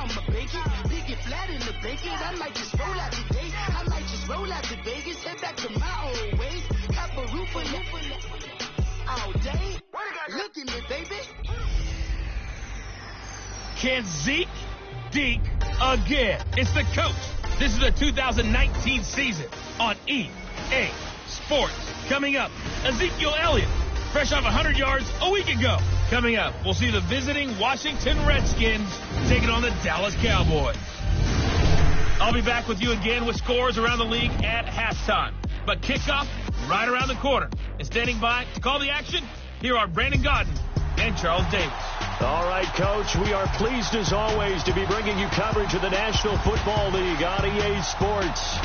I'ma bake it. Dig it flat in the bacon. I might just roll out today. I might just roll out to Vegas. Head back to my old ways. Cop a roof all day. Look at me, baby. Can Zeke deke again? It's the coach. This is the 2019 season on EA Sports. Coming up, Ezekiel Elliott, fresh off 100 yards a week ago. Coming up, we'll see the visiting Washington Redskins taking on the Dallas Cowboys. I'll be back with you again with scores around the league at halftime. But kickoff right around the corner. And standing by to call the action, here are Brandon Gaudin and Charles Davis. All right, Coach, we are pleased as always to be bringing you coverage of the National Football League on EA Sports.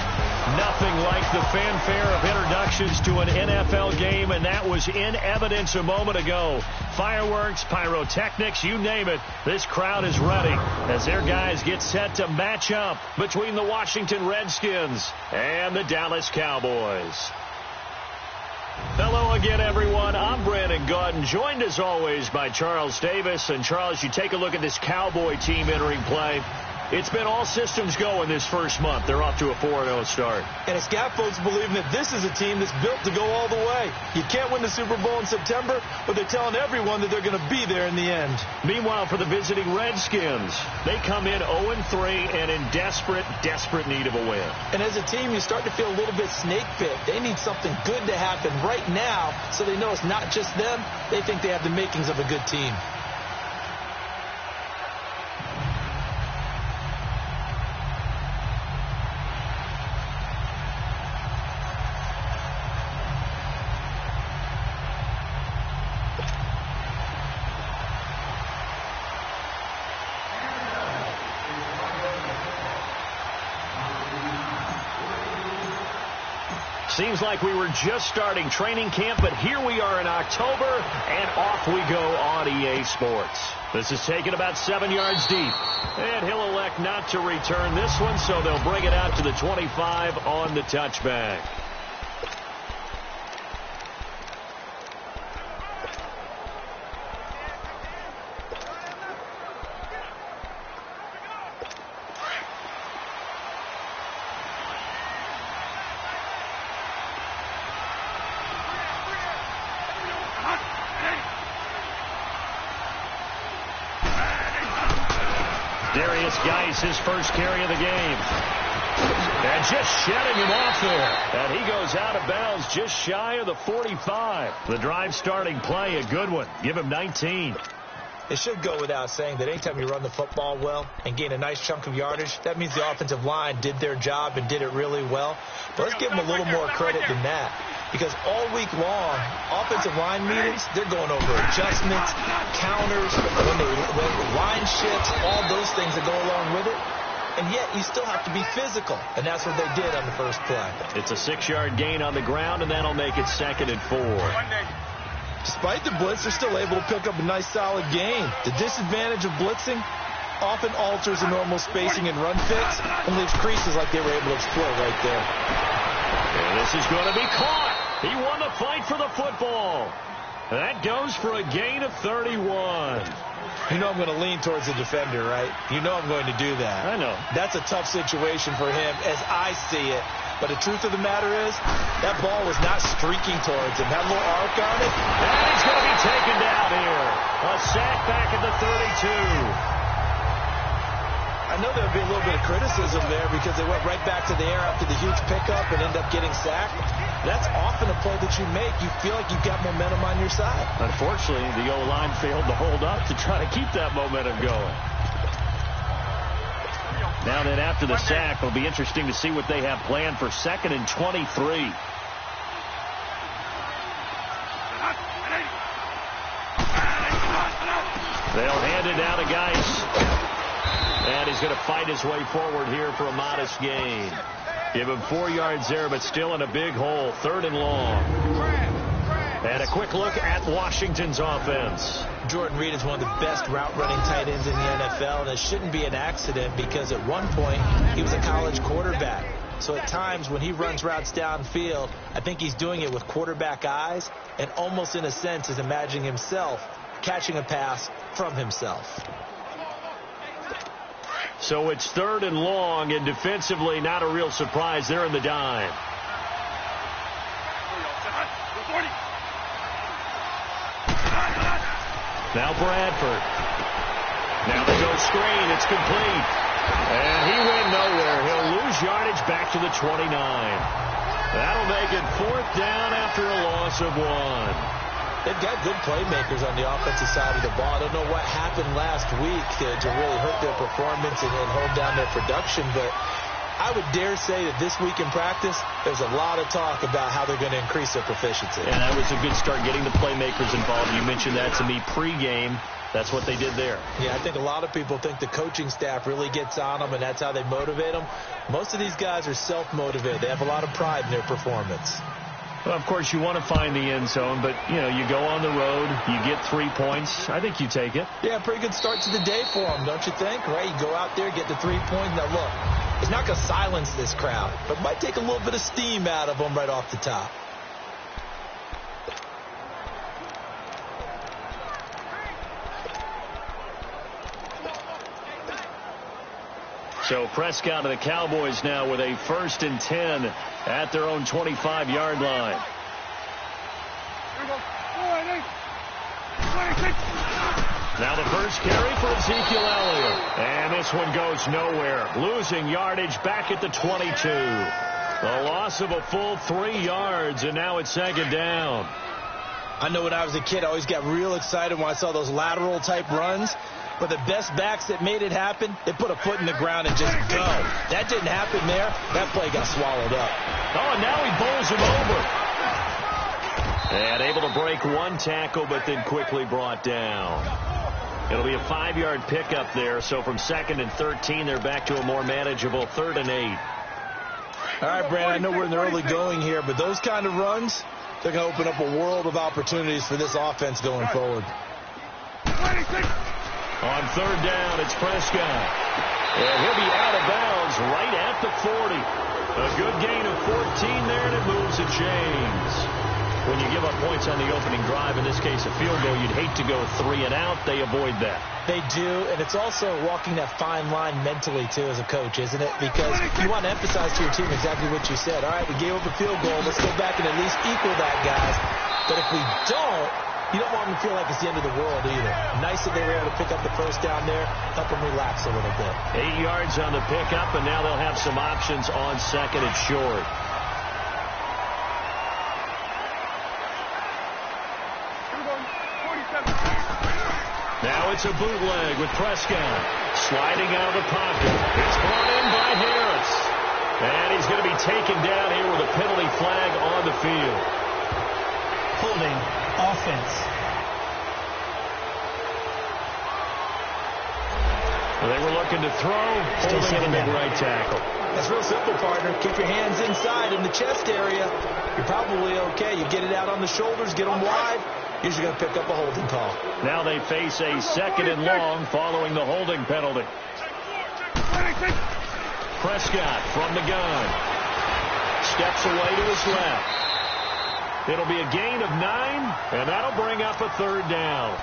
Nothing like the fanfare of introductions to an NFL game, and that was in evidence a moment ago. Fireworks, pyrotechnics, you name it. This crowd is ready as their guys get set to match up between the Washington Redskins and the Dallas Cowboys. Hello again, everyone. I'm Brandon Gaudin, joined as always by Charles Davis. And Charles, you take a look at this Cowboy team entering play. It's been all systems go in this first month. They're off to a 4-0 start. And it's got folks believing that this is a team that's built to go all the way. You can't win the Super Bowl in September, but they're telling everyone that they're going to be there in the end. Meanwhile, for the visiting Redskins, they come in 0-3 and in desperate need of a win. And as a team, you start to feel a little bit snake bit. They need something good to happen right now so they know it's not just them. They think they have the makings of a good team. Seems like we were just starting training camp, but here we are in October, and off we go on EA Sports. This is taken about 7 yards deep, and he'll elect not to return this one, so they'll bring it out to the 25 on the touchback. Darius Geis, his first carry of the game. And just shedding him off there. And he goes out of bounds just shy of the 45. The drive starting play, a good one. Give him 19. It should go without saying that anytime you run the football well and gain a nice chunk of yardage, that means the offensive line did their job and did it really well. But let's give them a little more credit than that. Because all week long, offensive line meetings, they're going over adjustments, counters, when line shifts, all those things that go along with it. And yet, you still have to be physical. And that's what they did on the first play. It's a 6-yard gain on the ground, and that'll make it 2nd and 4. Despite the blitz, they're still able to pick up a nice, solid gain. The disadvantage of blitzing often alters the normal spacing and run fits and leaves creases like they were able to exploit right there. And this is going to be caught. He won the fight for the football. That goes for a gain of 31. You know I'm going to lean towards the defender, right? You know I'm going to do that. I know. That's a tough situation for him as I see it. But the truth of the matter is, that ball was not streaking towards him. Had a little arc on it. And he's going to be taken down here. A sack back at the 32. I know there'll be a little bit of criticism there because they went right back to the air after the huge pickup and end up getting sacked. That's often a play that you make. You feel like you've got momentum on your side. Unfortunately, the O-line failed to hold up to try to keep that momentum going. Now then, after the sack, it'll be interesting to see what they have planned for 2nd and 23. They'll hand it down to Geis. And he's going to fight his way forward here for a modest gain. Give him 4 yards there, but still in a big hole. 3rd and long. And a quick look at Washington's offense. Jordan Reed is one of the best route-running tight ends in the NFL, and it shouldn't be an accident because at one point he was a college quarterback. So at times when he runs routes downfield, I think he's doing it with quarterback eyes and almost in a sense is imagining himself catching a pass from himself. So it's 3rd and long, and defensively not a real surprise. They're in the dime. Now Bradford. Now they go screen. It's complete. And he went nowhere. He'll lose yardage back to the 29. That'll make it 4th down after a loss of 1. They've got good playmakers on the offensive side of the ball. I don't know what happened last week to really hurt their performance and hold down their production, but I would dare say that this week in practice, there's a lot of talk about how they're going to increase their proficiency. And that was a good start, getting the playmakers involved. You mentioned that to me pregame. That's what they did there. Yeah, I think a lot of people think the coaching staff really gets on them, and that's how they motivate them. Most of these guys are self-motivated. They have a lot of pride in their performance. Well, of course, you want to find the end zone, but, you know, you go on the road, you get 3 points. I think you take it. Yeah, pretty good start to the day for them, don't you think? Right? You go out there, get the 3 points. Now, look, it's not going to silence this crowd, but it might take a little bit of steam out of them right off the top. So Prescott and the Cowboys now with a 1st and 10 at their own 25-yard line. Now the first carry for Ezekiel Elliott. And this one goes nowhere. Losing yardage back at the 22. A loss of a full 3 yards, and now it's 2nd down. I know when I was a kid, I always got real excited when I saw those lateral-type runs. But the best backs that made it happen, they put a foot in the ground and just go. That didn't happen there. That play got swallowed up. Oh, and now he bowls him over. And able to break 1 tackle, but then quickly brought down. It'll be a 5-yard pickup there. So from 2nd and 13, they're back to a more manageable 3rd and 8. All right, Brad, I know we're in the early going here, but those kind of runs, they're going to open up a world of opportunities for this offense going forward. On 3rd down, it's Prescott. And he'll be out of bounds right at the 40. A good gain of 14 there, and it moves the chains. When you give up points on the opening drive, in this case a field goal, you'd hate to go 3 and out. They avoid that. They do, and it's also walking that fine line mentally, too, as a coach, isn't it? Because you want to emphasize to your team exactly what you said. All right, we gave up a field goal. Let's go back and at least equal that, guys. But if we don't, you don't want them to feel like it's the end of the world either. Nice that they were able to pick up the first down there, help them relax a little bit. 8 yards on the pickup, and now they'll have some options on 2nd and short. Now it's a bootleg with Prescott. Sliding out of the pocket. It's brought in by Harris. And he's going to be taken down here with a penalty flag on the field. Holding offense. Well, they were looking to throw. Holding in the big right tackle. That's real simple, partner. Keep your hands inside in the chest area. You're probably okay. You get it out on the shoulders, get them wide. Usually going to pick up a holding call. Now they face a 2nd and long following the holding penalty. Prescott from the gun. Steps away to his left. It'll be a gain of 9, and that'll bring up a 3rd down.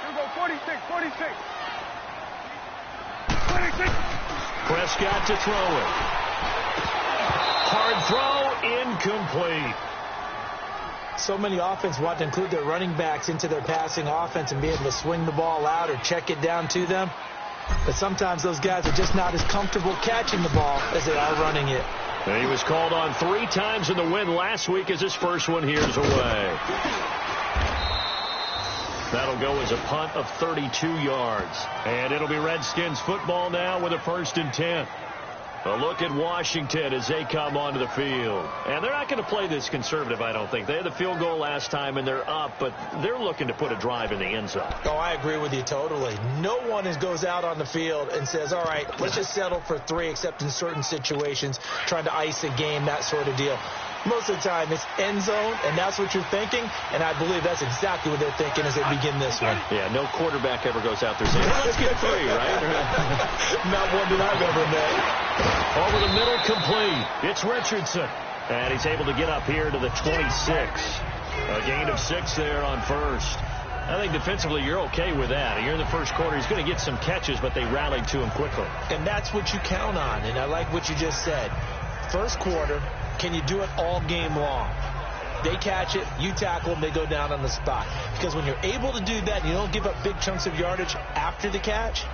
Here we go, 46. Prescott to throw it. Hard throw, incomplete. So many offense want to include their running backs into their passing offense and be able to swing the ball out or check it down to them. But sometimes those guys are just not as comfortable catching the ball as they are running it. And he was called on 3 times in the win last week as his first one here's away. That'll go as a punt of 32 yards. And it'll be Redskins football now with a 1st and 10. A look at Washington as they come onto the field. And they're not going to play this conservative, I don't think. They had the field goal last time, and they're up, but they're looking to put a drive in the end zone. Oh, I agree with you totally. No one goes out on the field and says, all right, let's just settle for 3, except in certain situations, trying to ice a game, that sort of deal. Most of the time, it's end zone, and that's what you're thinking, and I believe that's exactly what they're thinking as they begin this one. Yeah, no quarterback ever goes out there saying, let's get 3, right? Not one that I've ever met. Over the middle, complete. It's Richardson. And he's able to get up here to the 26. A gain of 6 there on first. I think defensively you're okay with that. You're in the first quarter. He's going to get some catches, but they rallied to him quickly. And that's what you count on, and I like what you just said. First quarter, can you do it all game long? They catch it, you tackle them, they go down on the spot. Because when you're able to do that and you don't give up big chunks of yardage after the catch,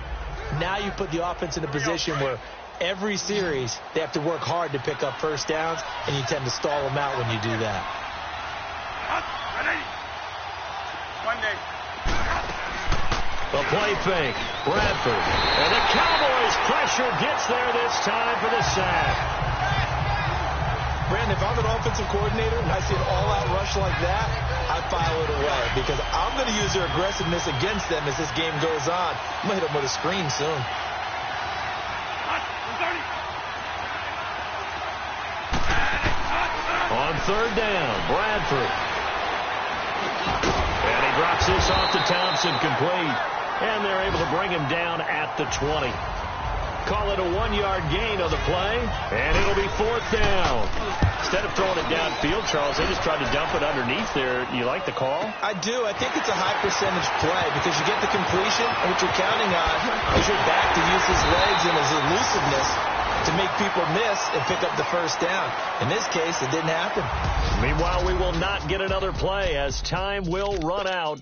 now you put the offense in a position where every series they have to work hard to pick up first downs, and you tend to stall them out when you do that. The play fake, Bradford. And the Cowboys pressure gets there this time for the sack. Brandon, if I'm an offensive coordinator and I see an all-out rush like that, I file it away because I'm going to use their aggressiveness against them as this game goes on. I'm going to hit them with a screen soon. On third down, Bradford. And he drops this off to Thompson, complete. And they're able to bring him down at the 20. Call it a 1-yard gain on the play, and it'll be 4th down. Instead of throwing it downfield, Charles, they just tried to dump it underneath there. You like the call? I do. I think it's a high percentage play because you get the completion, and what you're counting on is your back to use his legs and his elusiveness to make people miss and pick up the first down. In this case, it didn't happen. Meanwhile, we will not get another play as time will run out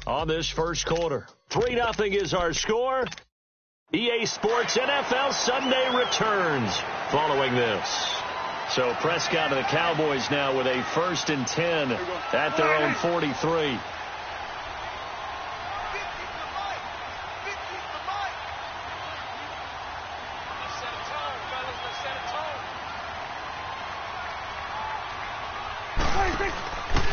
on this first quarter. 3-0 is our score. EA Sports NFL Sunday returns following this. So Prescott and the Cowboys now with a 1st and 10 at their own 43.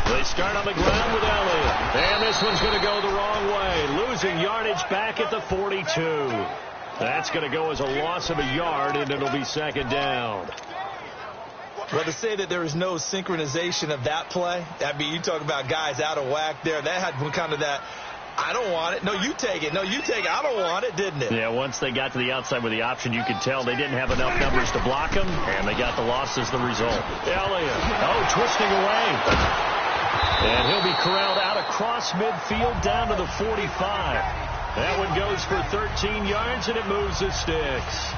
They start on the ground with Elliott. And this one's going to go the wrong way. Losing yardage back at the 42. That's going to go as a loss of a yard, and it'll be 2nd down. Well, to say that there is no synchronization of that play, I mean, you talk about guys out of whack there. That had kind of that, I don't want it. No, you take it. No, you take it. I don't want it, didn't it? Yeah, once they got to the outside with the option, you could tell they didn't have enough numbers to block him, and they got the loss as the result. Elliott, twisting away. And he'll be corralled out across midfield down to the 45. That one goes for 13 yards, and it moves the sticks.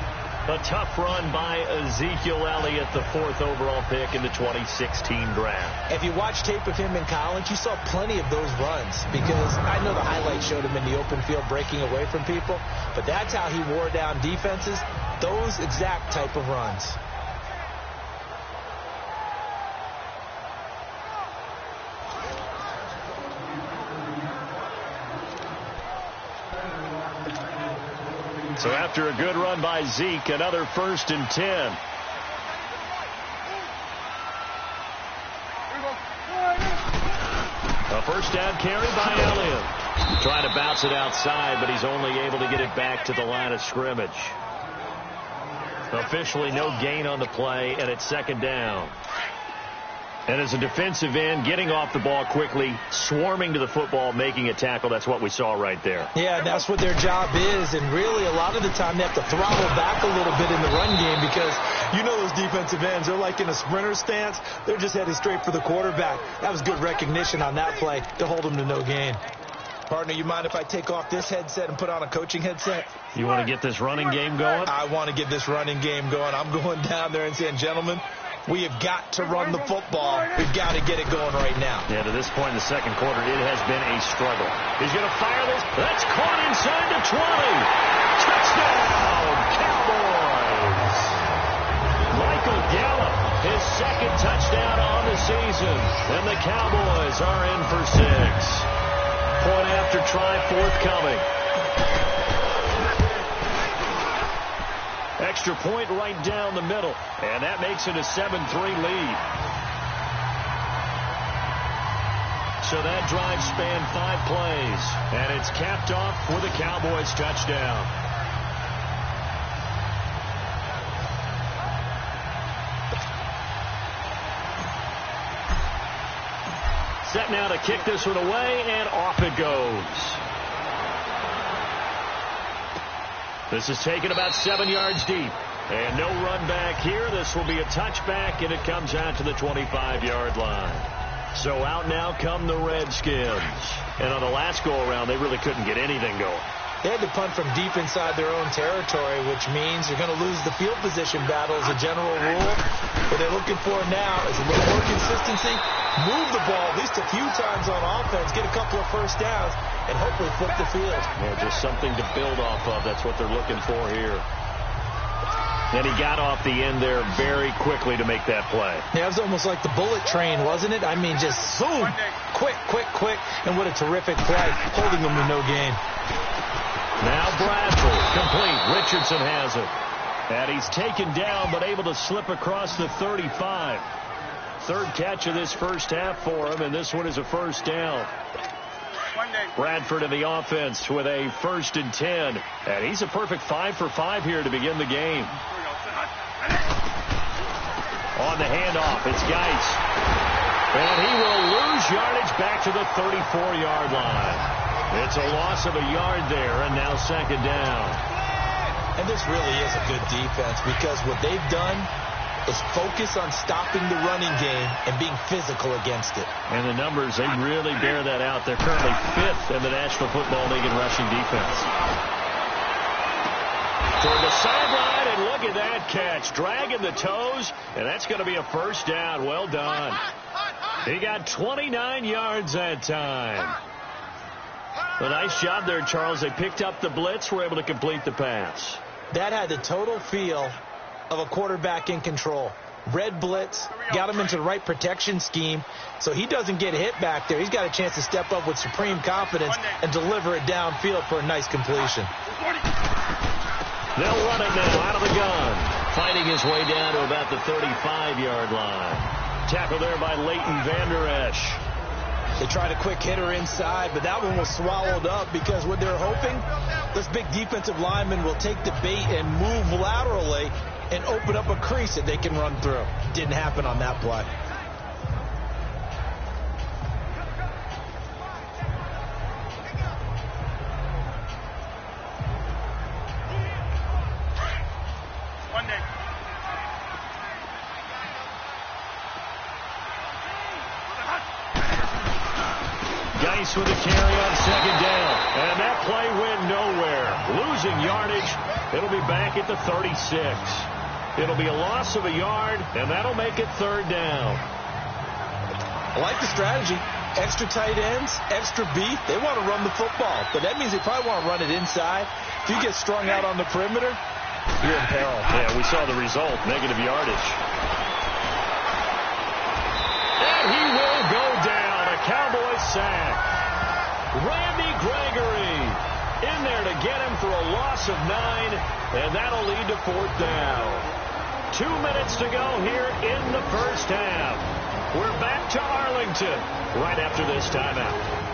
A tough run by Ezekiel Elliott, the 4th overall pick in the 2016 draft. If you watch tape of him in college, you saw plenty of those runs because I know the highlights showed him in the open field breaking away from people, but that's how he wore down defenses, those exact type of runs. So after a good run by Zeke, another 1st and 10. A first down carry by Elliott. Trying to bounce it outside, but he's only able to get it back to the line of scrimmage. Officially no gain on the play, and it's 2nd down. And as a defensive end, getting off the ball quickly, swarming to the football, making a tackle, that's what we saw right there. Yeah, that's what their job is. And really, a lot of the time, they have to throttle back a little bit in the run game because you know those defensive ends, they're like in a sprinter stance. They're just headed straight for the quarterback. That was good recognition on that play to hold them to no gain. Partner, you mind if I take off this headset and put on a coaching headset? You want to get this running game going? I want to get this running game going. I'm going down there and saying, gentlemen, we have got to run the football. We've got to get it going right now. Yeah, to this point in the second quarter, it has been a struggle. He's going to fire this. That's caught inside the 20. Touchdown, Cowboys. Michael Gallup, his 2nd touchdown on the season. And the Cowboys are in for 6. Point after try forthcoming. Extra point right down the middle. And that makes it a 7-3 lead. So that drive spanned 5 plays. And it's capped off with a Cowboys touchdown. Set now to kick this one away, and off it goes. This is taken about 7 yards deep. And no run back here. This will be a touchback, and it comes out to the 25-yard line. So out now come the Redskins. And on the last go-around, they really couldn't get anything going. They had to punt from deep inside their own territory, which means you're going to lose the field position battle as a general rule. What they're looking for now is a little more consistency, move the ball at least a few times on offense, get a couple of first downs, and hopefully flip the field. Yeah, just something to build off of. That's what they're looking for here. And he got off the end there very quickly to make that play. Yeah, it was almost like the bullet train, wasn't it? I mean, just zoom, quick, and what a terrific play, holding them to no gain. Now Bradford, complete. Richardson has it. And he's taken down, but able to slip across the 35. Third catch of this first half for him, and this one is a first down. Bradford in the offense with a 1st and 10. And he's a perfect 5 for 5 here to begin the game. On the handoff, it's Geis. And he will lose yardage back to the 34-yard line. It's a loss of a yard there, and now 2nd down. And this really is a good defense because what they've done is focus on stopping the running game and being physical against it. And the numbers, they really bear that out. They're currently 5th in the National Football League in rushing defense. Toward the sideline, and look at that catch. Dragging the toes, and that's going to be a first down. Well done. He got 29 yards that time. A nice job there, Charles. They picked up the blitz, were able to complete the pass. That had the total feel of a quarterback in control. Red blitz, got him into the right protection scheme, so he doesn't get hit back there. He's got a chance to step up with supreme confidence and deliver it downfield for a nice completion. They'll run it now out of the gun. Fighting his way down to about the 35-yard line. Tackled there by Leighton Vander Esch. They tried a quick hitter inside, but that one was swallowed up because what they're hoping, this big defensive lineman will take the bait and move laterally and open up a crease that they can run through. Didn't happen on that play. Geis with a carry on 2nd down. And that play went nowhere. Losing yardage. It'll be back at the 36. It'll be a loss of a yard, and that'll make it 3rd down. I like the strategy. Extra tight ends, extra beef. They want to run the football, but that means they probably want to run it inside. If you get strung out on the perimeter, you're in peril. Yeah, we saw the result, negative yardage. And he will go down. A Cowboy sack. Randy Gregory in there to get him for a loss of 9, and that'll lead to 4th down. 2 minutes to go here in the first half. We're back to Arlington right after this timeout.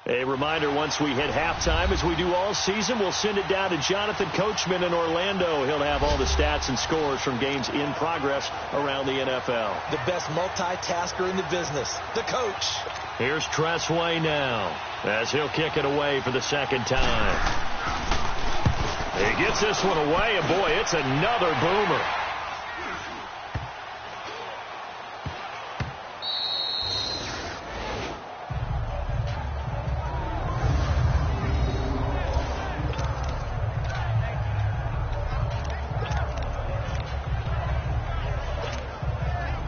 A reminder, once we hit halftime, as we do all season, we'll send it down to Jonathan Coachman in Orlando. He'll have all the stats and scores from games in progress around the NFL. The best multitasker in the business, the coach. Here's Tressway now, as he'll kick it away for the 2nd time. He gets this one away, and boy, it's another boomer.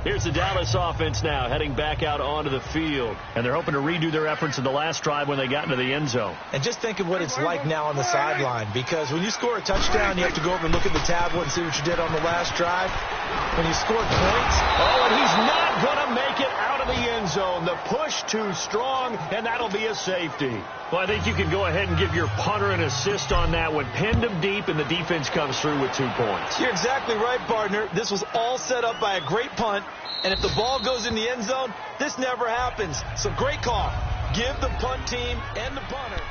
Here's the Dallas offense now, heading back out onto the field. And they're hoping to redo their efforts in the last drive when they got into the end zone. And just think of what it's like now on the sideline, because when you score a touchdown, you have to go over and look at the tablet and see what you did on the last drive. When you scored points, oh, and he's not going to make it out of the end zone. The push too strong, and that'll be a safety. Well, I think you can go ahead and give your punter an assist on that one. Pinned him deep, and the defense comes through with 2 points. You're exactly right, partner. This was all set up by a great punt. And if the ball goes in the end zone, this never happens. So great call. Give the punt team and the punter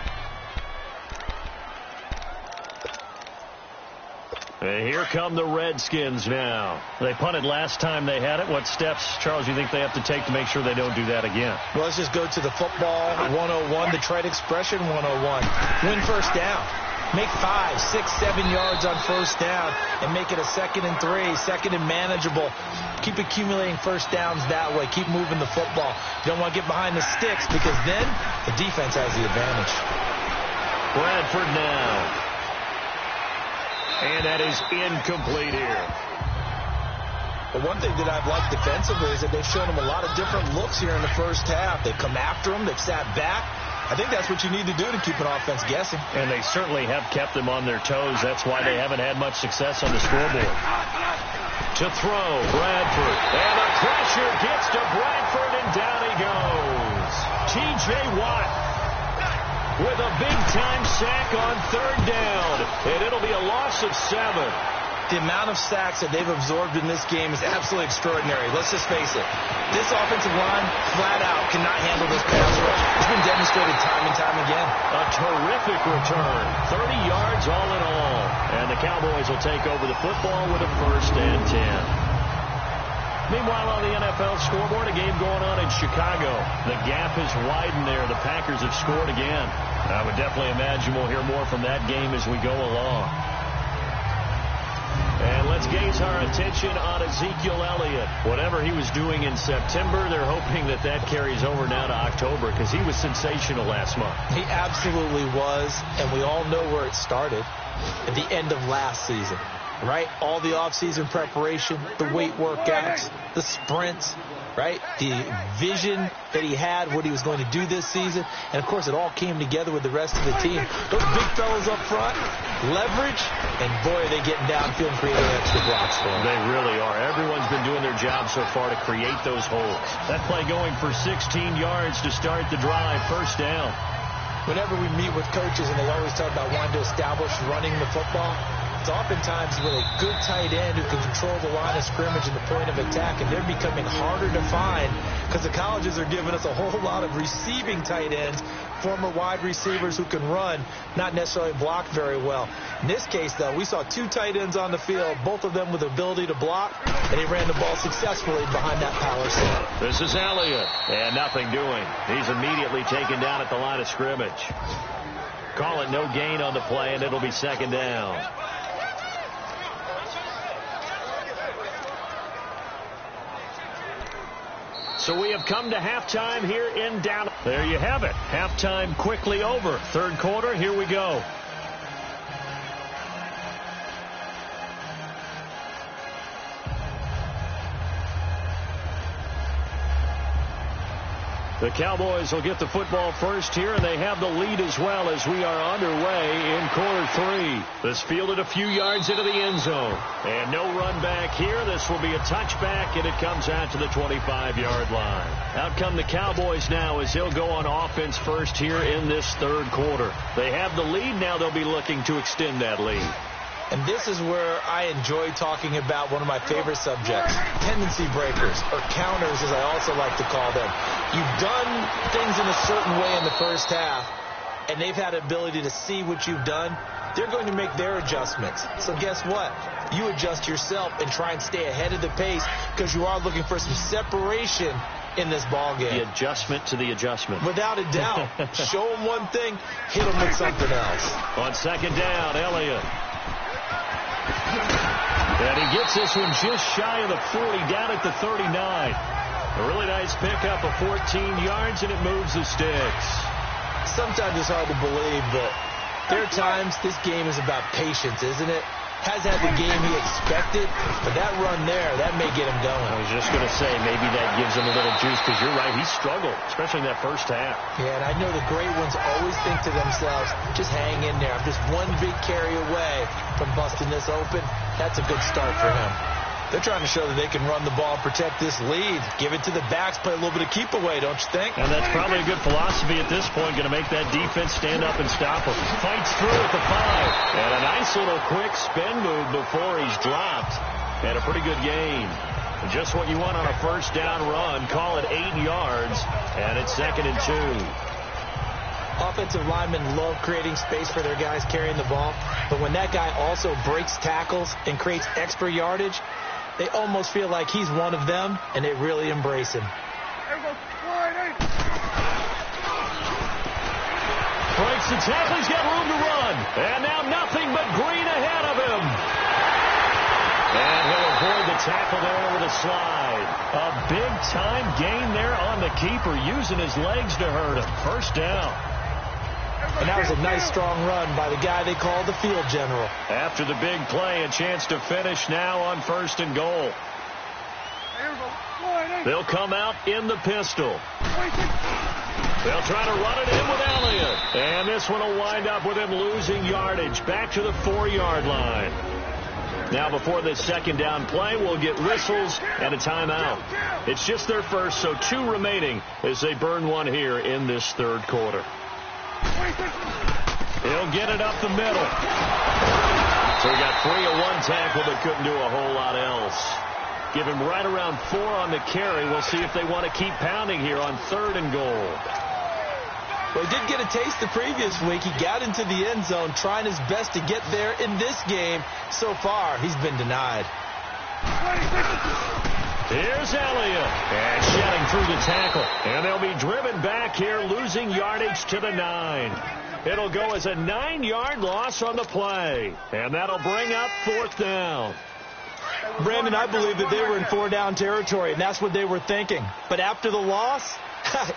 And here come the Redskins now. They punted last time they had it. What steps, Charles, you think they have to take to make sure they don't do that again? Well, let's just go to the football 101, the trade expression 101. Win first down. Make 5, 6, 7 yards on first down and make it a 2nd and 3, 2nd and manageable. Keep accumulating first downs that way. Keep moving the football. You don't want to get behind the sticks because then the defense has the advantage. Bradford now. And that is incomplete here. But one thing that I've liked defensively is that they've shown them a lot of different looks here in the first half. They've come after them. They've sat back. I think that's what you need to do to keep an offense guessing. And they certainly have kept them on their toes. That's why they haven't had much success on the scoreboard. To throw, Bradford. And the pressure gets to Bradford, and down he goes. T.J. Watt with a big-time sack on third down. And it'll be a loss of 7. The amount of sacks that they've absorbed in this game is absolutely extraordinary. Let's just face it. This offensive line, flat out, cannot handle this pass rush. It's been demonstrated time and time again. A terrific return. 30 yards all in all. And the Cowboys will take over the football with a 1st and 10. Meanwhile, on the NFL scoreboard, a game going on in Chicago. The gap has widened there. The Packers have scored again. I would definitely imagine we'll hear more from that game as we go along. And let's gaze our attention on Ezekiel Elliott. Whatever he was doing in September, they're hoping that that carries over now to October because he was sensational last month. He absolutely was, and we all know where it started at the end of last season. Right? All the offseason preparation, the weight workouts, the sprints, right? The vision that he had, what he was going to do this season. And, of course, it all came together with the rest of the team. Those big fellas up front, leverage, and, boy, are they getting downfield and creating extra blocks for them. They really are. Everyone's been doing their job so far to create those holes. That play going for 16 yards to start the drive, 1st down. Whenever we meet with coaches and they always talk about wanting to establish running the football, it's oftentimes with a good tight end who can control the line of scrimmage and the point of attack, and they're becoming harder to find because the colleges are giving us a whole lot of receiving tight ends, former wide receivers who can run, not necessarily block very well. In this case, though, we saw 2 tight ends on the field, both of them with the ability to block, and he ran the ball successfully behind that power set. This is Elliott, and nothing doing. He's immediately taken down at the line of scrimmage. Call it no gain on the play, and it'll be 2nd down. So we have come to halftime here in Dallas. There you have it. Halftime quickly over. 3rd quarter, here we go. The Cowboys will get the football first here, and they have the lead as well as we are underway in quarter 3. This fielded a few yards into the end zone. And no run back here. This will be a touchback, and it comes out to the 25-yard line. Out come the Cowboys now as he'll go on offense first here in this 3rd quarter. They have the lead. Now they'll be looking to extend that lead. And this is where I enjoy talking about one of my favorite subjects, tendency breakers, or counters as I also like to call them. You've done things in a certain way in the first half, and they've had the ability to see what you've done. They're going to make their adjustments. So guess what? You adjust yourself and try and stay ahead of the pace because you are looking for some separation in this ball game. The adjustment to the adjustment. Without a doubt. Show them one thing, hit them with something else. On 2nd down, Elliott. And he gets this one just shy of the 40, down at the 39. A really nice pickup of 14 yards, and it moves the sticks. Sometimes it's hard to believe, but there are times this game is about patience, isn't it? Hasn't had the game he expected, but that run there, that may get him going. I was just going to say, maybe that gives him a little juice, because you're right, he struggled, especially in that first half. Yeah, and I know the great ones always think to themselves, just hang in there. I'm just one big carry away from busting this open. That's a good start for him. They're trying to show that they can run the ball, protect this lead, give it to the backs, play a little bit of keep away, don't you think? And that's probably a good philosophy at this point, going to make that defense stand up and stop him. Fights through at the 5. And a nice little quick spin move before he's dropped. And a pretty good gain. Just what you want on a 1st down run. Call it 8 yards. And it's 2nd and 2. Offensive linemen love creating space for their guys carrying the ball, but when that guy also breaks tackles and creates extra yardage, they almost feel like he's one of them, and they really embrace him. Breaks the tackle. He's got room to run. And now nothing but green ahead of him. And he'll avoid the tackle there with a slide. A big-time gain there on the keeper, using his legs to hurt him. First down. And that was a nice, strong run by the guy they call the field general. After the big play, a chance to finish now on 1st and goal. They'll come out in the pistol. They'll try to run it in with Elliott. And this one will wind up with him losing yardage back to the 4-yard line. Now before this second down play, we'll get whistles and a timeout. It's just their first, so 2 remaining as they burn one here in this third quarter. He'll get it up the middle. So he got free of one tackle but couldn't do a whole lot else. Give him right around 4 on the carry. We'll see if they want to keep pounding here on 3rd and goal. Well, he did get a taste the previous week. He got into the end zone trying his best to get there in this game. So far, he's been denied. Here's Elliott. And shedding through the tackle. And they'll be driven back here, losing yardage to the 9. It'll go as a 9-yard loss on the play. And that'll bring up 4th down. Brandon, I believe that they were in 4-down territory, and that's what they were thinking. But after the loss,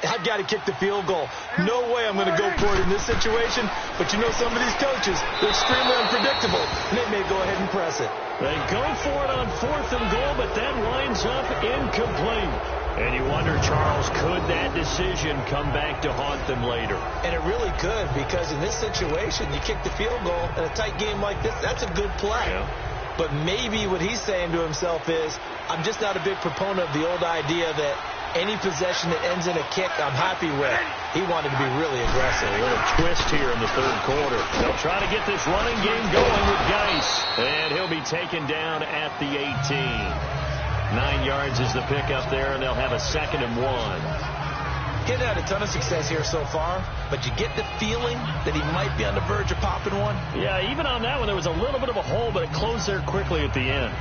I've got to kick the field goal. No way I'm going to go for it in this situation. But you know, some of these coaches, they're extremely unpredictable, and they may go ahead and press it. They go for it on 4th and goal, but that winds up incomplete. And you wonder, Charles, could that decision come back to haunt them later? And it really could, because in this situation, you kick the field goal in a tight game like this, that's a good play. Yeah. But maybe what he's saying to himself is, I'm just not a big proponent of the old idea that any possession that ends in a kick, I'm happy with. He wanted to be really aggressive. A little twist here in the third quarter. They'll try to get this running game going with Geis. And he'll be taken down at the 18. 9 yards is the pickup there, and they'll have a 2nd and 1. He's had a ton of success here so far, but you get the feeling that he might be on the verge of popping one. Yeah, even on that one, there was a little bit of a hole, but it closed there quickly at the end.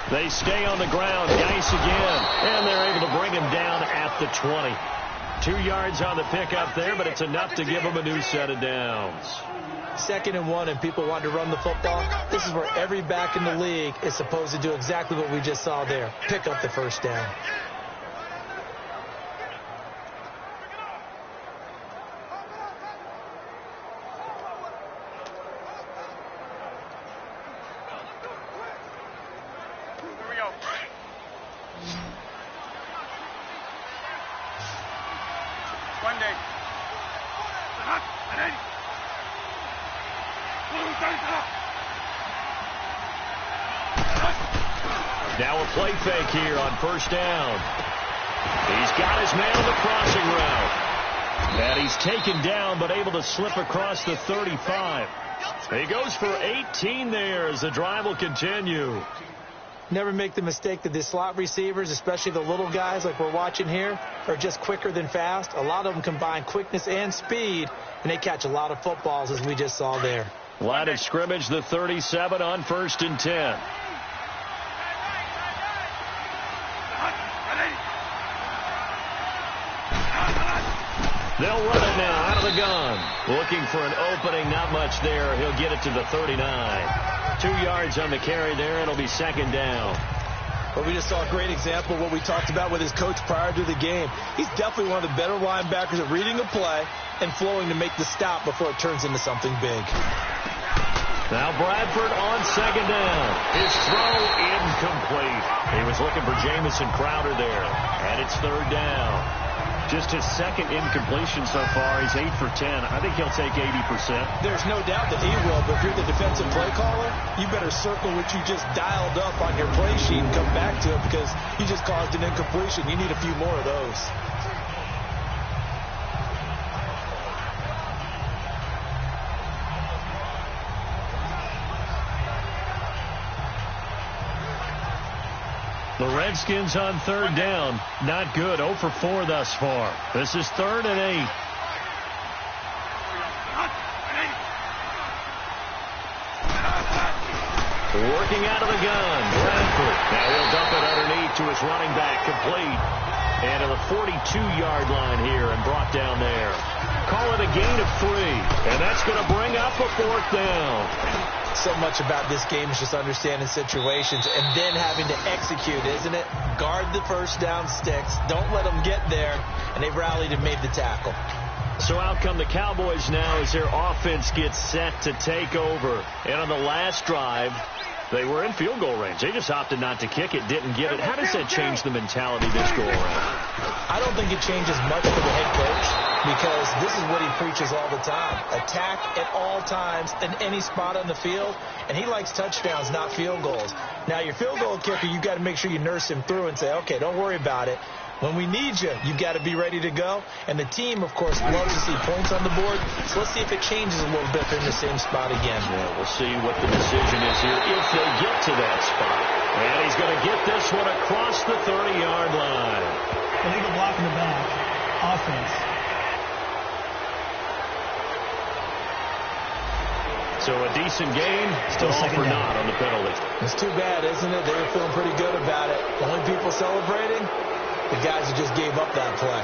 They stay on the ground. Geis again. And they're able to bring him down at the 20. 2 yards on the pickup there, but it's enough to give him a new set of downs. 2nd and 1, and people want to run the football. This is where every back in the league is supposed to do exactly what we just saw there. Pick up the first down. Now a play fake here on 1st down. He's got his man on the crossing route. And he's taken down but able to slip across the 35. He goes for 18 there as the drive will continue. Never make the mistake that the slot receivers, especially the little guys like we're watching here, are just quicker than fast. A lot of them combine quickness and speed, and they catch a lot of footballs as we just saw there. Line of scrimmage, the 37 on 1st and 10. They'll run it now out of the gun. Looking for an opening, not much there. He'll get it to the 39. 2 yards on the carry there. It'll be 2nd down. Well, we just saw a great example of what we talked about with his coach prior to the game. He's definitely one of the better linebackers at reading a play and flowing to make the stop before it turns into something big. Now Bradford on 2nd down. His throw incomplete. He was looking for Jamison Crowder there. And it's 3rd down. Just his 2nd incompletion so far. He's 8 for 10. I think he'll take 80%. There's no doubt that he will, but if you're the defensive play caller, you better circle what you just dialed up on your play sheet and come back to it because you just caused an incompletion. You need a few more of those. The Redskins on third down. Not good. 0 for 4 thus far. This is 3rd and 8. Working out of the gun. Bradford. Now he'll dump it underneath to his running back. Complete. And to the 42-yard line here and brought down there. Call it a gain of 3. And that's going to bring up a 4th down. So much about this game is just understanding situations and then having to execute, isn't it? Guard the first down sticks. Don't let them get there. And they've rallied and made the tackle. So out come the Cowboys now as their offense gets set to take over. And on the last drive, they were in field goal range. They just opted not to kick it, didn't get it. How does that change the mentality this go around? I don't think it changes much for the head coach because this is what he preaches all the time. Attack at all times in any spot on the field, and he likes touchdowns, not field goals. Now, your field goal kicker, you got to make sure you nurse him through and say, okay, don't worry about it. When we need you, you've got to be ready to go. And the team, of course, loves to see points on the board. So let's see if it changes a little bit if they're in the same spot again. Yeah, we'll see what the decision is here if they get to that spot. And he's going to get this one across the 30-yard line. Illegal block in the back. Offense. So a decent gain, Still all second for down. naught on the penalty. It's too bad, isn't it? They were feeling pretty good about it. The only people celebrating, the guys who just gave up that play.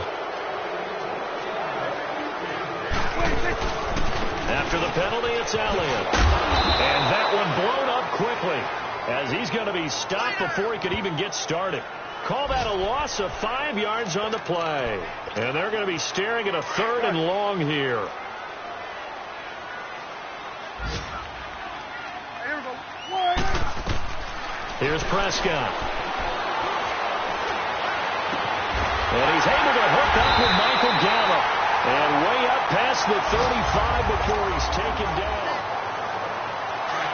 After the penalty, it's Elliott. And that one blown up quickly as he's going to be stopped before he could even get started. Call that a loss of 5 yards on the play. And they're going to be staring at a 3rd and long here. Here's Prescott. And he's able to hook up with Michael Gallup. And way up past the 35 before he's taken down.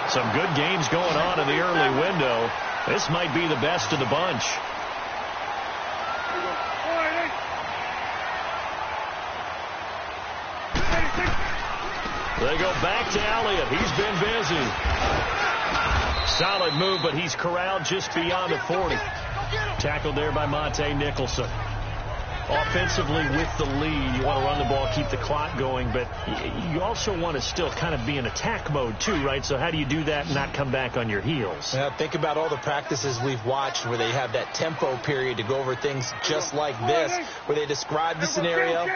Some good games going on in the early window. This might be the best of the bunch. They go back to Elliott. He's been busy. Solid move, but he's corralled just beyond the 40. Tackled there by Monte Nicholson. Offensively with the lead, you want to run the ball, keep the clock going, but you also want to still kind of be in attack mode too, right? So how do you do that and not come back on your heels? Yeah, think about all the practices we've watched where they have that tempo period to go over things just like this, where they describe the scenario,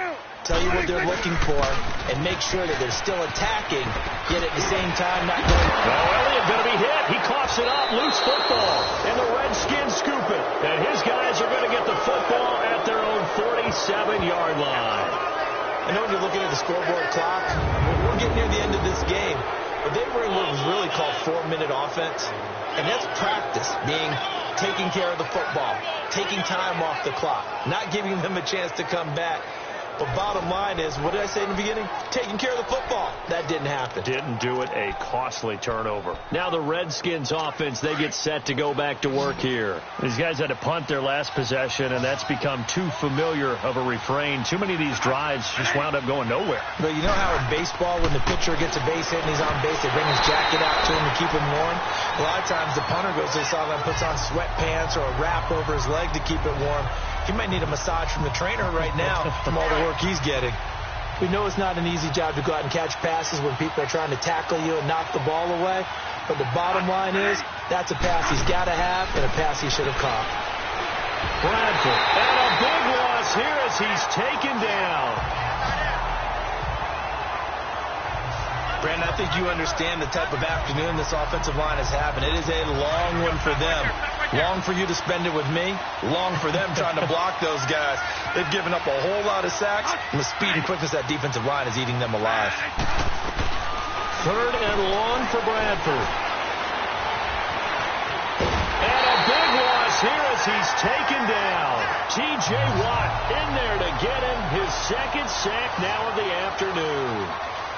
tell you what they're looking for, and make sure that they're still attacking, yet at the same time not going. Oh, Elliott going to be hit. He coughs it up. Loose football. And the Redskins scoop it. And his guys are going to get the football at their own 47-yard line. I know when you're looking at the scoreboard clock, we're getting near the end of this game, but they were in what was really called 4-minute offense, and that's practice, taking care of the football, taking time off the clock, not giving them a chance to come back. But bottom line is, what did I say in the beginning? Taking care of the football. That didn't happen. Didn't do it. A costly turnover. Now the Redskins offense, they get set to go back to work here. These guys had to punt their last possession, and that's become too familiar of a refrain. Too many of these drives just wound up going nowhere. But you know how in baseball, when the pitcher gets a base hit and he's on base, they bring his jacket out to him to keep him warm? A lot of times the punter goes to the sideline, puts on sweatpants or a wrap over his leg to keep it warm. He might need a massage from the trainer right now from all the work he's getting. We know it's not an easy job to go out and catch passes when people are trying to tackle you and knock the ball away. But the bottom line is, that's a pass he's got to have and a pass he should have caught. Bradford. And a big loss here as he's taken down. Brandon, I think you understand the type of afternoon this offensive line is having. It is a long one for them. Long for you to spend it with me. Long for them trying to block those guys. They've given up a whole lot of sacks, and the speed and quickness of that defensive line is eating them alive. 3rd and long for Bradford. And a big loss here as he's taken down. T.J. Watt in there to get him his second sack now of the afternoon.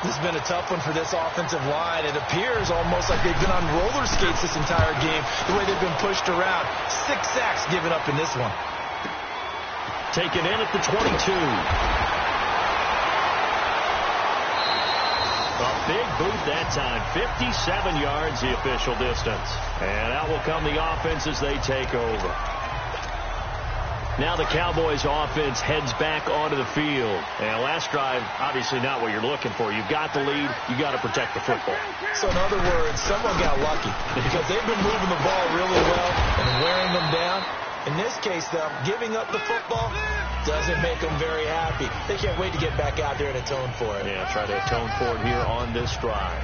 This has been a tough one for this offensive line. It appears almost like they've been on roller skates this entire game, the way they've been pushed around. 6 sacks given up in this one. Taken in at the 22. A big boot that time. 57 yards the official distance. And out will come the offense as they take over. Now the Cowboys offense heads back onto the field. And last drive, obviously not what you're looking for. You've got the lead. You've got to protect the football. So in other words, someone got lucky because they've been moving the ball really well and wearing them down. In this case, though, giving up the football doesn't make them very happy. They can't wait to get back out there and atone for it. Yeah, try to atone for it here on this drive.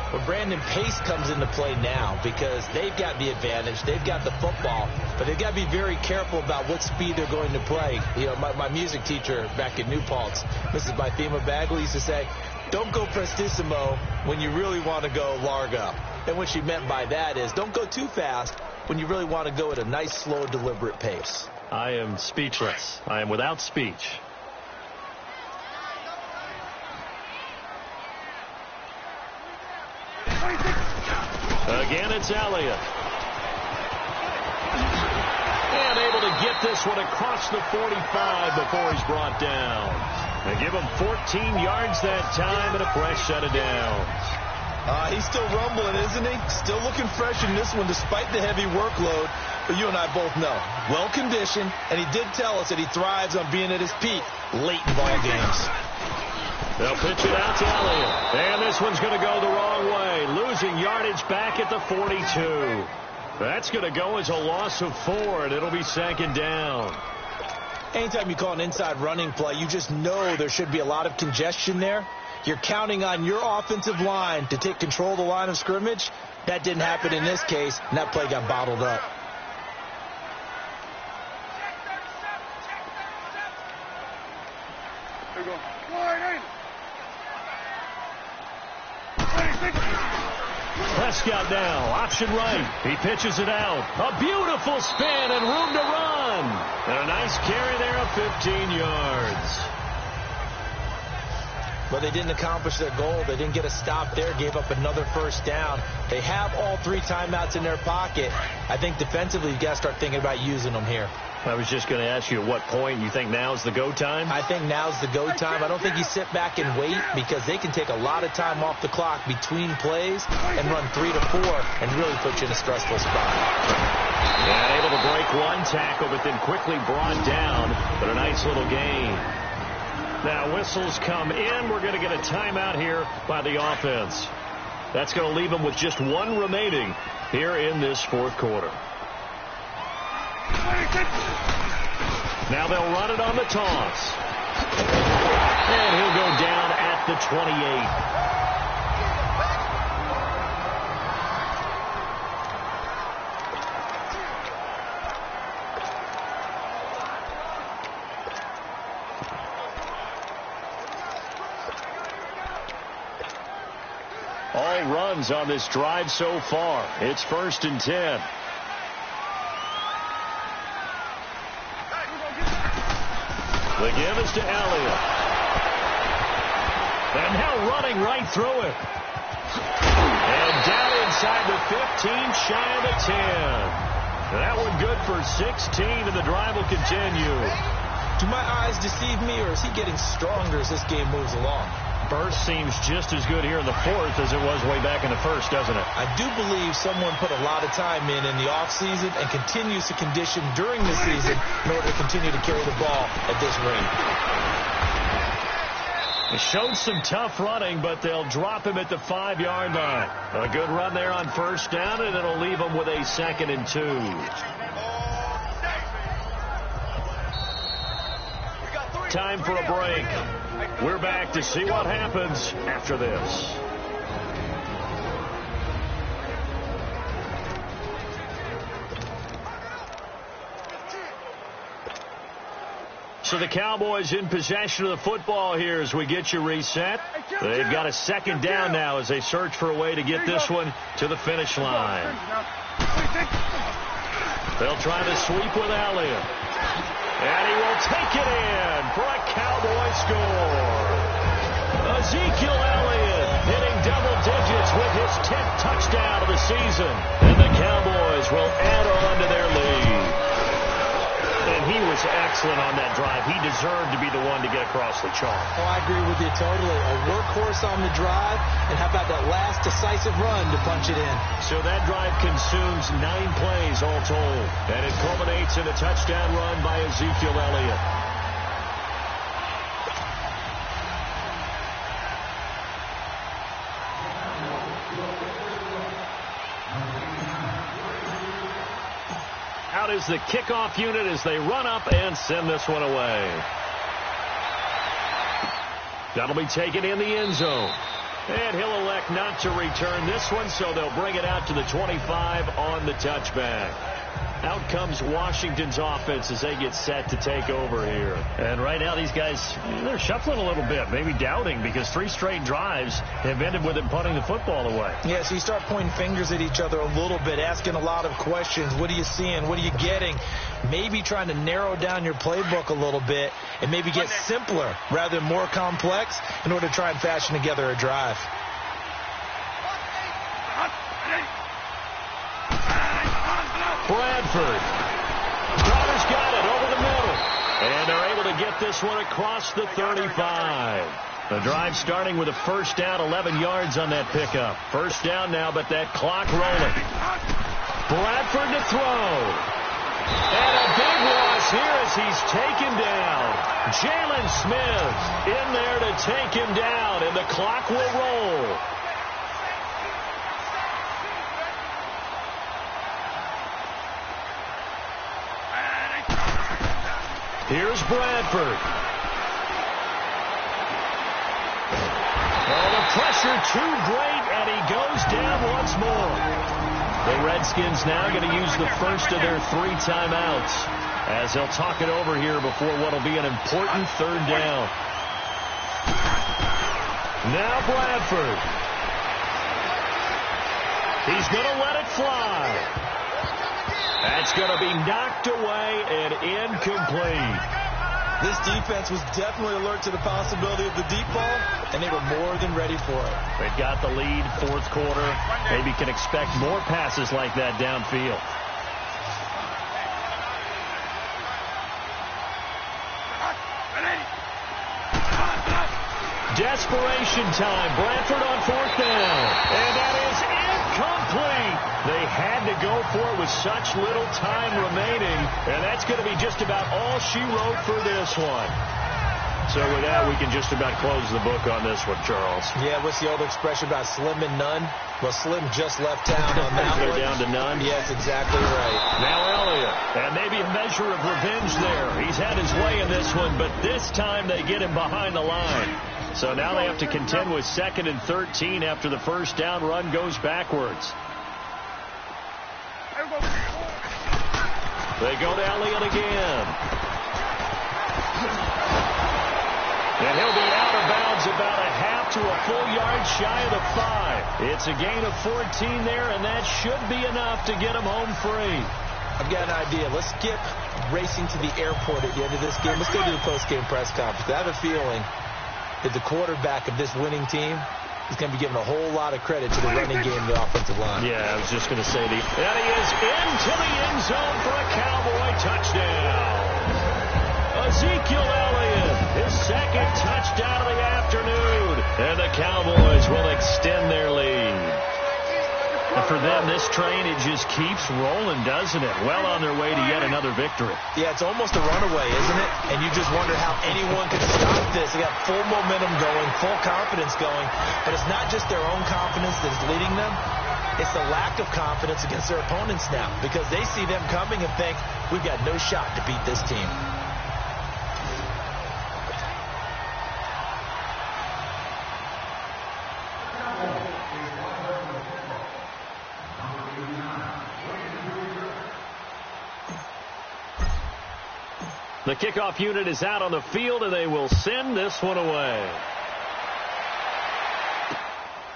But Brandon, pace comes into play now because they've got the advantage. They've got the football, but they've got to be very careful about what speed they're going to play. You know, my music teacher back in New Paltz, Mrs. Bythema Bagley, used to say, don't go prestissimo when you really want to go largo. And what she meant by that is don't go too fast when you really want to go at a nice, slow, deliberate pace. I am speechless. I am without speech. Again, it's Elliott. And able to get this one across the 45 before he's brought down. They give him 14 yards that time and a fresh set of downs. He's still rumbling, isn't he? Still looking fresh in this one despite the heavy workload. But you and I both know, well-conditioned, and he did tell us that he thrives on being at his peak late in ball games. They'll pitch it out to Elliott. And this one's going to go the wrong way. Losing yardage back at the 42. That's going to go as a loss of 4, and it'll be second down. Anytime you call an inside running play, you just know there should be a lot of congestion there. You're counting on your offensive line to take control of the line of scrimmage. That didn't happen in this case, and that play got bottled up. Here we go. Prescott now, option right. He pitches it out. A beautiful spin and room to run. And a nice carry there of 15 yards. But they didn't accomplish their goal. They didn't get a stop there, gave up another first down. They have all 3 timeouts in their pocket. I think defensively you've got to start thinking about using them here. I was just going to ask you at what point you think now's the go time? I think now's the go time. I don't think you sit back and wait because they can take a lot of time off the clock between plays and run 3 to 4 and really put you in a stressful spot. And able to break one tackle, but then quickly brought down. But a nice little gain. Now whistles come in. We're going to get a timeout here by the offense. That's going to leave them with just 1 remaining here in this fourth quarter. Now they'll run it on the toss. And he'll go down at the 28. All runs on this drive so far. It's 1st and 10. The give is to Elliott. And now running right through it. And down inside the 15, shy of the 10. That one good for 16, and the drive will continue. Do my eyes deceive me, or is he getting stronger as this game moves along? Burst seems just as good here in the fourth as it was way back in the first, doesn't it? I do believe someone put a lot of time in the offseason and continues to condition during the season in order to continue to carry the ball at this rate. It showed some tough running, but they'll drop him at the 5-yard line. A good run there on first down, and it'll leave him with a 2nd and 2. Time for a break. We're back to see what happens after this. So the Cowboys in possession of the football here as we get you reset. They've got a 2nd down now as they search for a way to get this one to the finish line. They'll try to sweep with Elliott. And he will take it in for a Cowboy score. Ezekiel Elliott hitting double digits with his 10th touchdown of the season. And the Cowboys will add on to their lead. And he was excellent on that drive. He deserved to be the one to get across the chalk. Oh, I agree with you totally. A workhorse on the drive, and how about that last decisive run to punch it in? So that drive consumes 9 plays all told, and it culminates in a touchdown run by Ezekiel Elliott. Out is the kickoff unit as they run up and send this one away. That'll be taken in the end zone. And he'll elect not to return this one, so they'll bring it out to the 25 on the touchback. Out comes Washington's offense as they get set to take over here. And right now these guys, they're shuffling a little bit, maybe doubting, because 3 straight drives have ended with them punting the football away. Yeah, so you start pointing fingers at each other a little bit, asking a lot of questions. What are you seeing? What are you getting? Maybe trying to narrow down your playbook a little bit and maybe get simpler rather than more complex in order to try and fashion together a drive. Bradford. Crowder's got it over the middle. And they're able to get this one across the 35. The drive starting with a first down, 11 yards on that pickup. First down now, but that clock rolling. Bradford to throw. And a big loss here as he's taken down. Jalen Smith in there to take him down, and the clock will roll. Here's Bradford. Oh, the pressure too great, and he goes down once more. The Redskins now going to use the first of their 3 timeouts as they'll talk it over here before what will be an important 3rd down. Now Bradford. He's going to let it fly. That's going to be knocked away and incomplete. This defense was definitely alert to the possibility of the deep ball, and they were more than ready for it. They've got the lead, 4th quarter. Maybe can expect more passes like that downfield. Desperation time. Bradford on 4th down. And that is incomplete. They had to go for it with such little time remaining. And that's going to be just about all she wrote for this one. So with that, we can just about close the book on this one, Charles. Yeah, what's the old expression about slim and none? Well, Slim just left town on that They're one. down to none. Yes, exactly right. Now Elliott, and maybe a measure of revenge there. He's had his way in this one, but this time they get him behind the line. So now they have to contend with 2nd and 13 after the first down run goes backwards. They go to Elliott again. And he'll be out of bounds about a half to a full yard shy of the 5. It's a gain of 14 there, and that should be enough to get him home free. I've got an idea. Let's skip racing to the airport at the end of this game. Let's go to the post-game press conference. I have a feeling that the quarterback of this winning team is going to be given a whole lot of credit to the running game of the offensive line. Yeah, I was just going to say and he is into the end zone for a Cowboy touchdown. Ezekiel Elliott, his 2nd touchdown of the afternoon. And the Cowboys will extend their lead. And for them, this train, it just keeps rolling, doesn't it? Well on their way to yet another victory. Yeah, it's almost a runaway, isn't it? And you just wonder how anyone could stop this. They got full momentum going, full confidence going. But it's not just their own confidence that's leading them. It's the lack of confidence against their opponents now, because they see them coming and think, we've got no shot to beat this team. The kickoff unit is out on the field, and they will send this one away.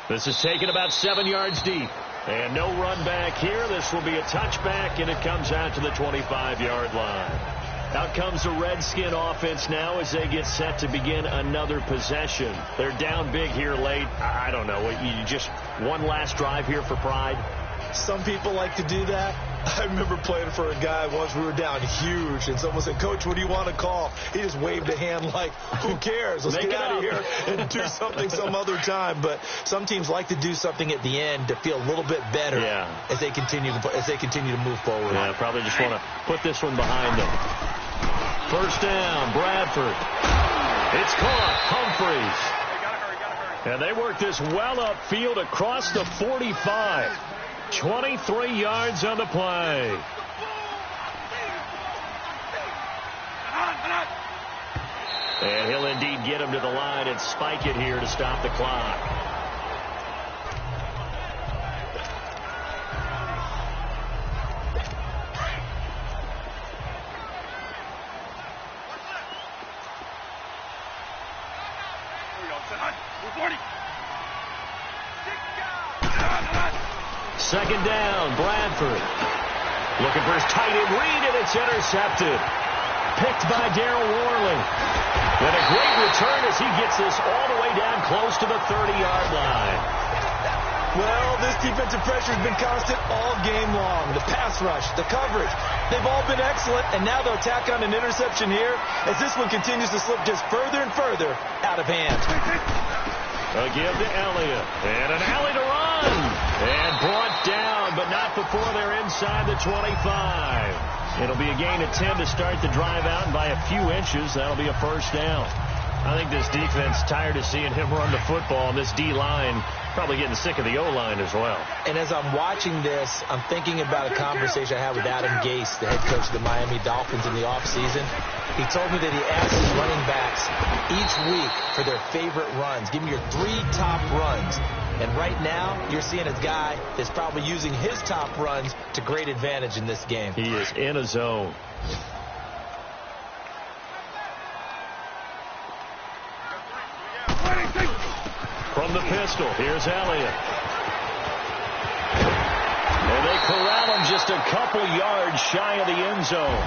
This is taken about 7 yards deep. And no run back here. This will be a touchback, and it comes out to the 25-yard line. Out comes the Redskin offense now as they get set to begin another possession. They're down big here late. I don't know. You just one last drive here for pride. Some people like to do that. I remember playing for a guy once. We were down huge, and someone said, "Coach, what do you want to call?" He just waved a hand like, "Who cares? Let's get out of here and do something some other time." But some teams like to do something at the end to feel a little bit better as they continue to move forward. Yeah, probably just want to put this one behind them. First down, Bradford. It's caught. Humphreys. And they work this well upfield across the 45. 23 yards on the play. And he'll indeed get him to the line and spike it here to stop the clock. Second down, Bradford. Looking for his tight end read, and it's intercepted. Picked by Daryl Worley. And a great return as he gets this all the way down close to the 30-yard line. Well, this defensive pressure has been constant all game long. The pass rush, the coverage, they've all been excellent, and now they'll tack on an interception here as this one continues to slip just further and further out of hand. A give to Elliott. And an alley to run. And brought down, but not before they're inside the 25. It'll be a gain of 10 to start the drive out, and by a few inches, that'll be a first down. I think this defense tired of seeing him run the football, and this D-line probably getting sick of the O-line as well. And as I'm watching this, I'm thinking about a conversation I had with Adam Gase, the head coach of the Miami Dolphins in the offseason. He told me that he asked his running backs each week for their favorite runs. Give me your 3 top runs. And right now, you're seeing a guy that's probably using his top runs to great advantage in this game. He is in a zone. From the pistol, here's Elliott. And they corral him just a couple yards shy of the end zone.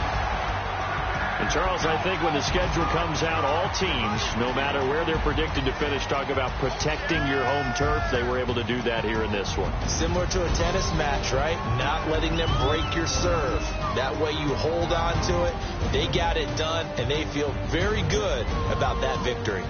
And, Charles, I think when the schedule comes out, all teams, no matter where they're predicted to finish, talk about protecting your home turf. They were able to do that here in this one. Similar to a tennis match, right? Not letting them break your serve. That way you hold on to it. They got it done, and they feel very good about that victory.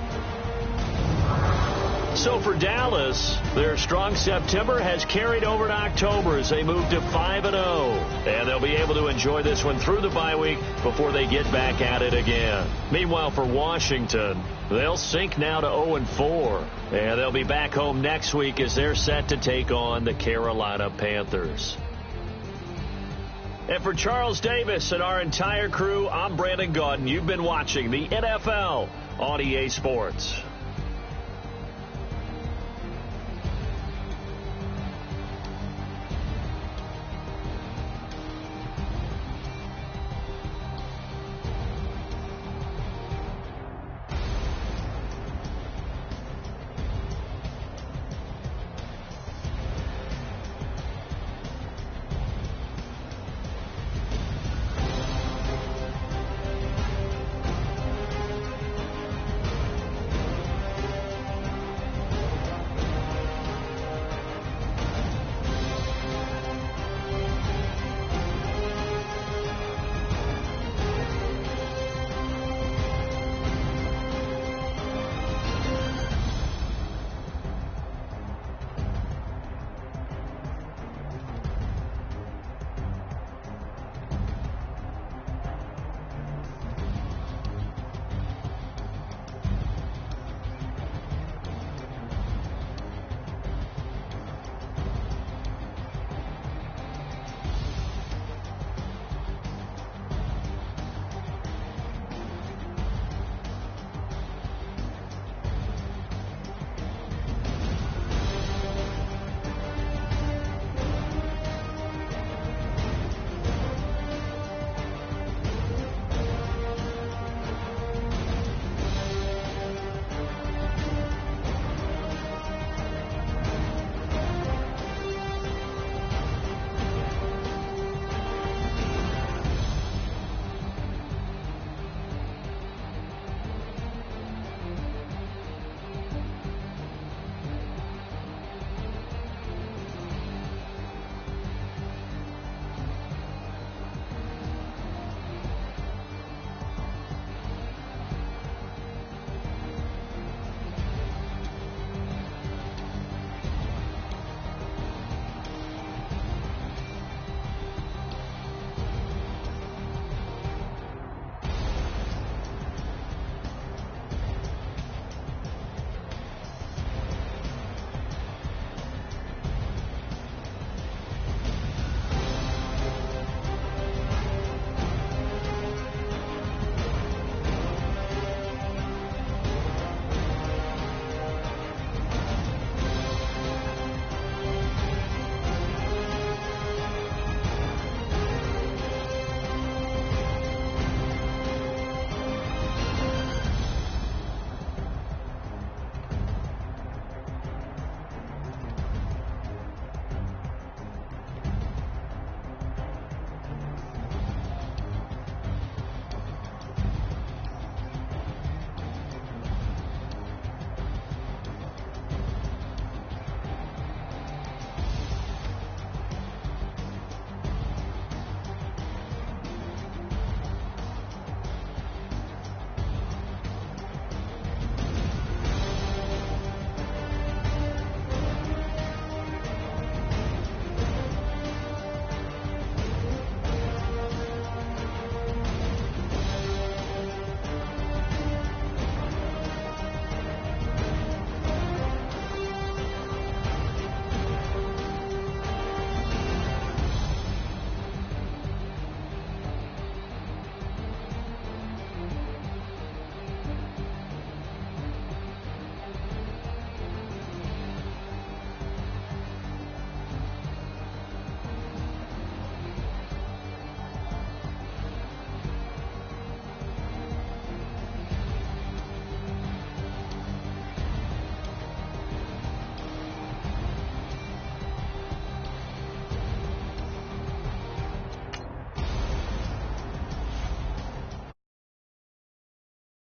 So for Dallas, their strong September has carried over to October as they move to 5-0. And they'll be able to enjoy this one through the bye week before they get back at it again. Meanwhile, for Washington, they'll sink now to 0-4. And they'll be back home next week as they're set to take on the Carolina Panthers. And for Charles Davis and our entire crew, I'm Brandon Gaudin. You've been watching the NFL on EA Sports.